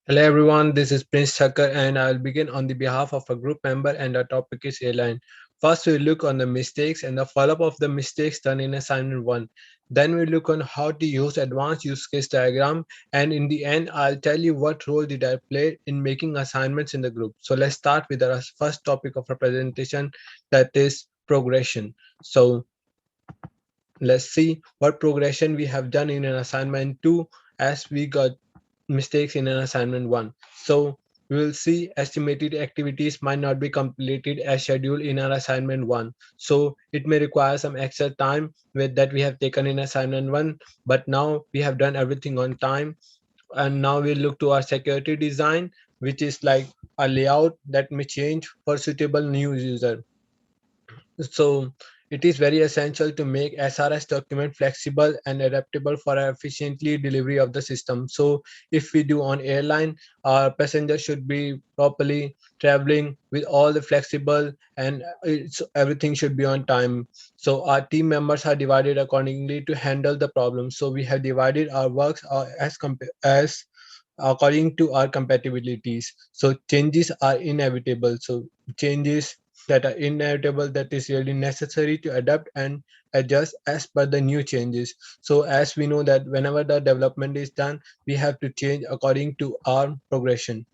Hello everyone, this is Prince Thakkar and I'll begin on the behalf of a group member and our topic is airline. First we'll look on the mistakes and the follow-up of the mistakes done in assignment 1. Then we'll look on how to use advanced use case diagram and in the end I'll tell you what role did I play in making assignments in the group. So let's start with our first topic of our presentation, that is progression. So let's see what progression we have done in an assignment 2 as we got mistakes in an assignment 1. So we will see estimated activities might not be completed as scheduled in our assignment 1. So it may require some extra time with that we have taken in assignment 1, but now we have done everything on time. And now we look to our security design, which is like a layout that may change for suitable new user. So it is very essential to make SRS document flexible and adaptable for efficiently delivery of the system. So if we do on airline, our passenger should be properly traveling with all the flexible and everything should be on time. So our team members are divided accordingly to handle the problem. So we have divided our works as according to our compatibilities. So changes are inevitable. So changes that are inevitable, that is really necessary to adapt and adjust as per the new changes. So as we know that whenever the development is done, we have to change according to our progression.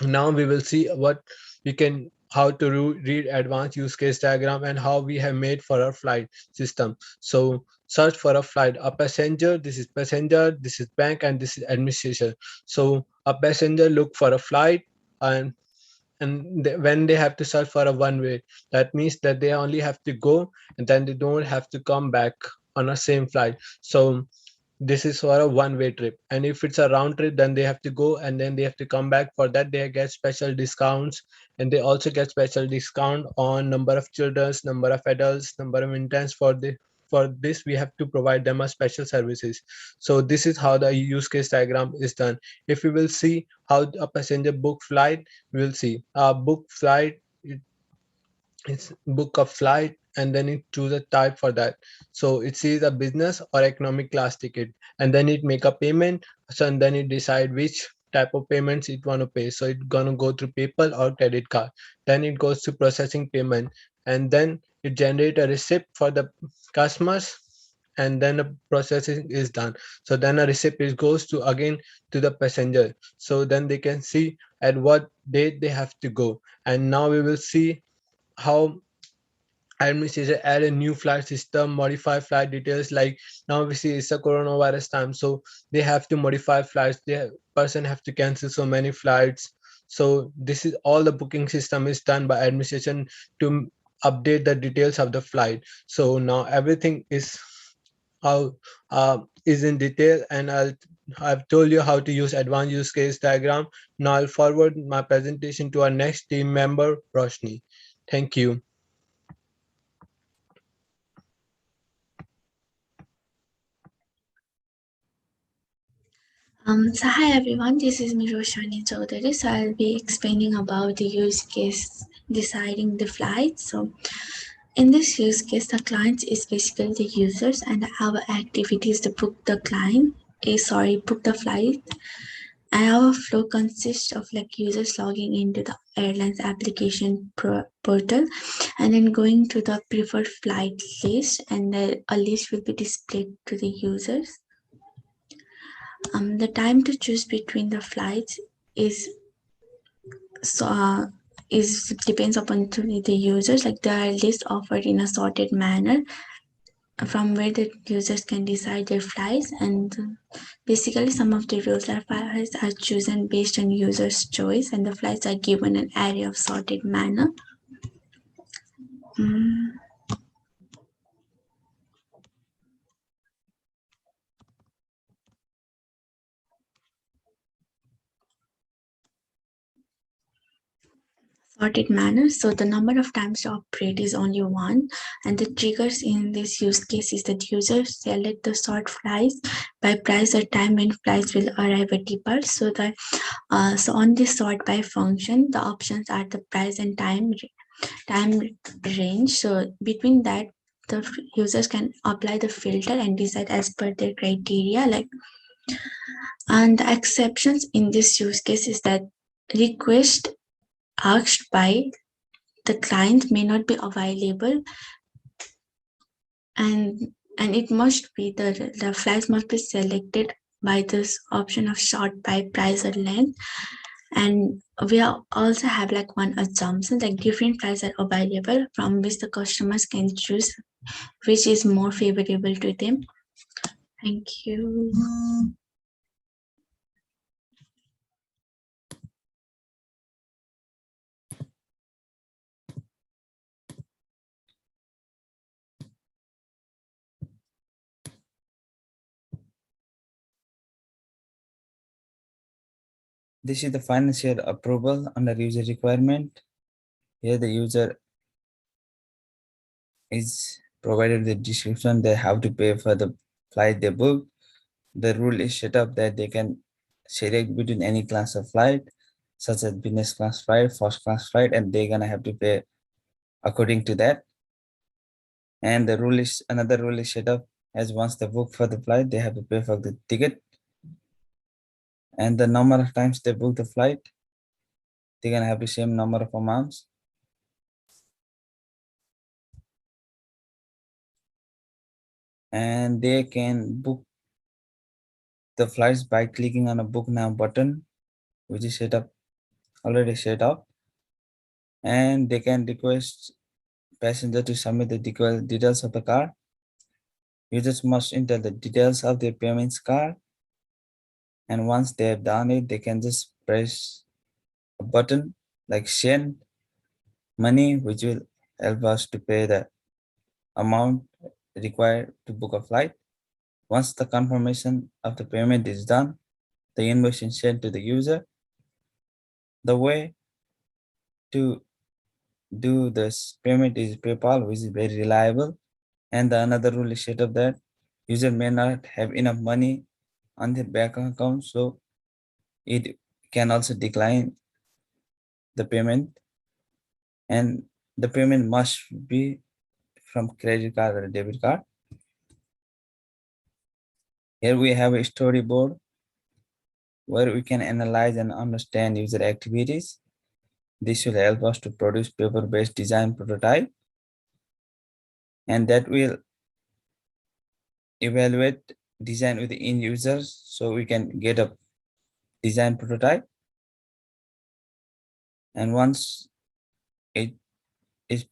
Now we will see what we can how to read advanced use case diagram and how we have made for our flight system. So search for a flight, a passenger, this is passenger, this is bank, and this is administration. So a passenger look for a flight, and when they have to search for a one way, that means that they only have to go and then they don't have to come back on a same flight. So this is for a one-way trip, and if it's a round trip then they have to go and then they have to come back. For that they get special discounts, and they also get special discount on number of children, number of adults, number of interns. For this we have to provide them a special services. So this is how the use case diagram is done. If we will see how a passenger book flight, we will see a book flight. It's book a flight and then it choose a type for that. So it sees a business or economic class ticket, and then it make a payment. So and then it decide which type of payments it want to pay. So it gonna go through PayPal or credit card. Then it goes to processing payment, and then it generate a receipt for the customers, and then the processing is done. So then a receipt is goes to again to the passenger. So then they can see at what date they have to go. And now we will see how administration add a new flight system, modify flight details. Like now we see it's a coronavirus time, so they have to modify flights. The person have to cancel so many flights. So this is all the booking system is done by administration to update the details of the flight. So now everything is how is in detail, and I've told you how to use advanced use case diagram. Now I'll forward my presentation to our next team member, Roshni. Thank you. So hi everyone, this is Miroshani Chaudhary. So I'll be explaining about the use case deciding the flight. So in this use case, the client is basically the users, and our activity is to book the book the flight. And our flow consists of like users logging into the airline's application portal and then going to the preferred flight list, and a list will be displayed to the users. The time to choose between the flights is so is depends upon the users. Like there are lists offered in a sorted manner from where the users can decide their flights, and basically some of the rules are flights are chosen based on users' choice, and the flights are given an array of sorted manner. Mm. Sorted manner. So the number of times to operate is only one, and the triggers in this use case is that users select the sort flights by price or time when flights will arrive at depot. So on this sort by function, the options are the price and time range. So between that, the users can apply the filter and decide as per their criteria. And the exceptions in this use case is that request asked by the client may not be available, and it must be the flights must be selected by this option of short by price or length. And we also have like one assumption, like different prices are available from which the customers can choose which is more favorable to them. Thank you. This is the financial approval under user requirement. Here the user is provided the description they have to pay for the flight they book. The rule is set up that they can select between any class of flight, such as business class flight, first class flight, and they're gonna have to pay according to that. And the rule is another rule is set up as once they book for the flight, they have to pay for the ticket. And the number of times they book the flight, they're gonna have the same number of amounts. And they can book the flights by clicking on a book now button, which is already set up. And they can request passenger to submit the details of the card. Users must enter the details of their payments card. And once they have done it, they can just press a button like send money, which will help us to pay the amount required to book a flight. Once the confirmation of the payment is done, the invoice is sent to the user. The way to do this payment is PayPal, which is very reliable. And the another rule is set up that user may not have enough money on their bank account, so it can also decline the payment, and the payment must be from credit card or debit card. Here we have a storyboard where we can analyze and understand user activities. This will help us to produce paper-based design prototype, and that will evaluate design with the end users so we can get a design prototype. And once it is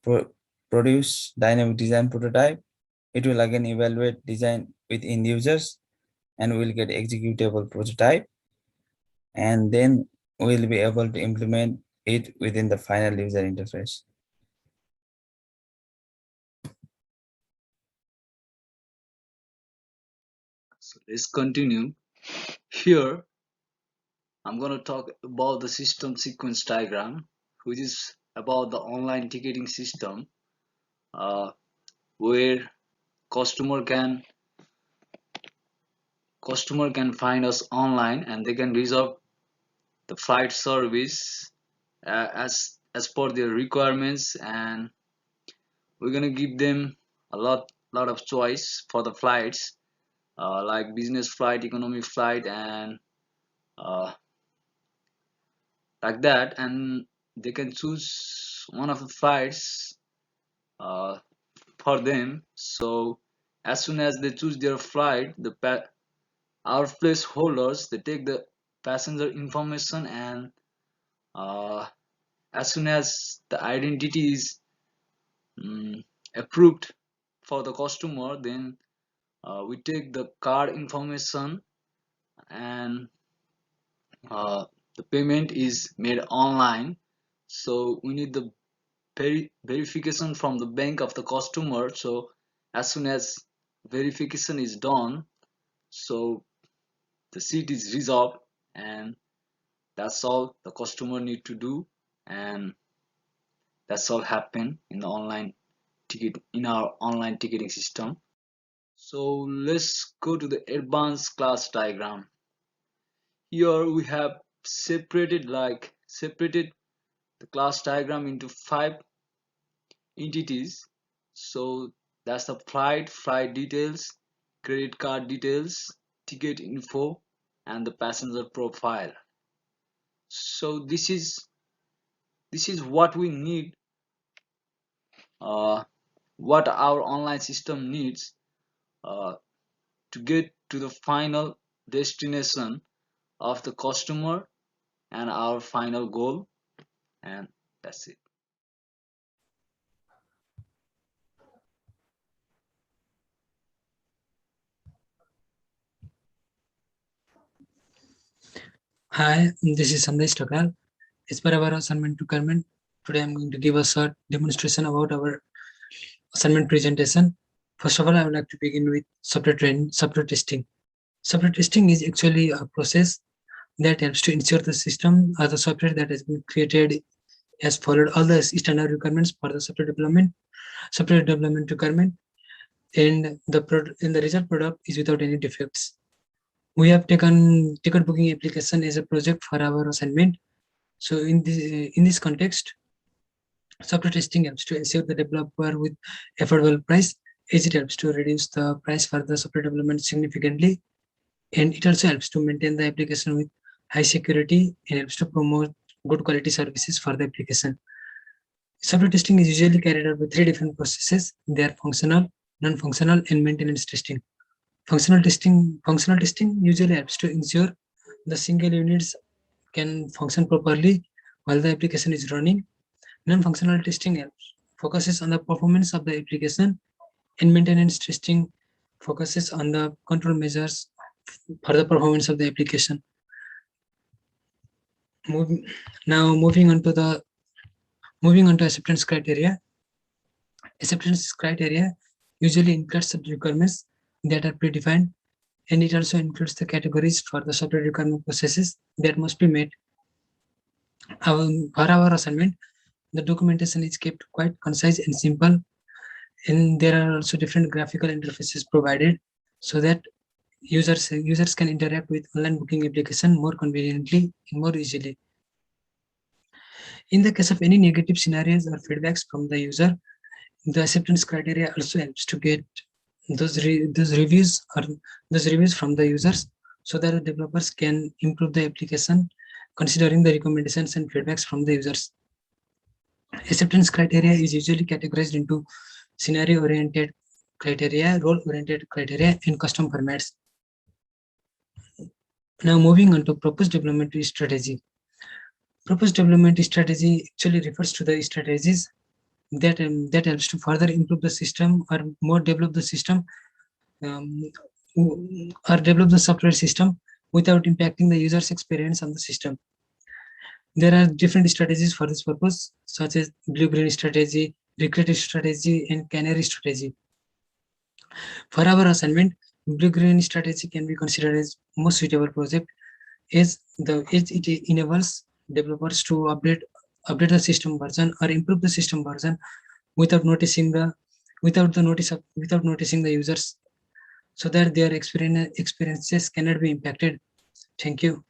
produce dynamic design prototype, it will again evaluate design with end users and we'll get executable prototype, and then we'll be able to implement it within the final user interface. So let's continue. Here, I'm going to talk about the system sequence diagram, which is about the online ticketing system, where customer can find us online and they can reserve the flight service as per their requirements, and we're gonna give them a lot of choice for the flights, like business flight, economy flight, and uh, like that, and they can choose one of the flights uh, for them. So as soon as they choose their flight, our place holders, they take the passenger information, and uh, as soon as the identity is approved for the customer, then we take the card information, and uh, the payment is made online. So we need the verification from the bank of the customer. So as soon as verification is done, so the seat is reserved, and that's all the customer need to do, and that's all happen in the online ticket in our online ticketing system. So let's go to the advanced class diagram. Here we have separated the class diagram into 5 entities. So that's the flight details, credit card details, ticket info, and the passenger profile. So this is what we need, uh, what our online system needs uh, to get to the final destination of the customer and our final goal, and that's it. Hi, this is Sandesh Takal. As per our assignment requirement, today I'm going to give a short demonstration about our assignment presentation. First of all, I would like to begin with software testing. Software testing is actually a process that helps to ensure the system or the software that has been created has followed all the standard requirements for the software development requirement, and the result product is without any defects. We have taken ticket booking application as a project for our assignment. So in this context, software testing helps to ensure the developer with affordable price, as it helps to reduce the price for the software development significantly, and it also helps to maintain the application with high security and helps to promote good quality services for the application. Software testing is usually carried out by three different processes. They are functional, non-functional, and maintenance testing. Functional testing usually helps to ensure the single units can function properly while the application is running. Non-functional testing focuses on the performance of the application, and maintenance testing focuses on the control measures for the performance of the application. Moving, now moving on to acceptance criteria. Acceptance criteria usually includes the requirements that are predefined, and it also includes the categories for the software requirement processes that must be met. For our assignment, the documentation is kept quite concise and simple, and there are also different graphical interfaces provided so that users can interact with online booking application more conveniently and more easily. In the case of any negative scenarios or feedbacks from the user, the acceptance criteria also helps to get those reviews from the users so that the developers can improve the application considering the recommendations and feedbacks from the users. Acceptance criteria is usually categorized into scenario-oriented criteria, role-oriented criteria, and custom formats. Now moving on to proposed development strategy. Proposed development strategy actually refers to the strategies that helps to further improve the system or more develop the system, um, or develop the software system without impacting the user's experience on the system. There are different strategies for this purpose, such as blue-green strategy, recreative strategy, and canary strategy. For our assignment, blue-green strategy can be considered as most suitable project as it enables developers to update the system version or improve the system version without noticing the without noticing the users, so that their experiences cannot be impacted. Thank you.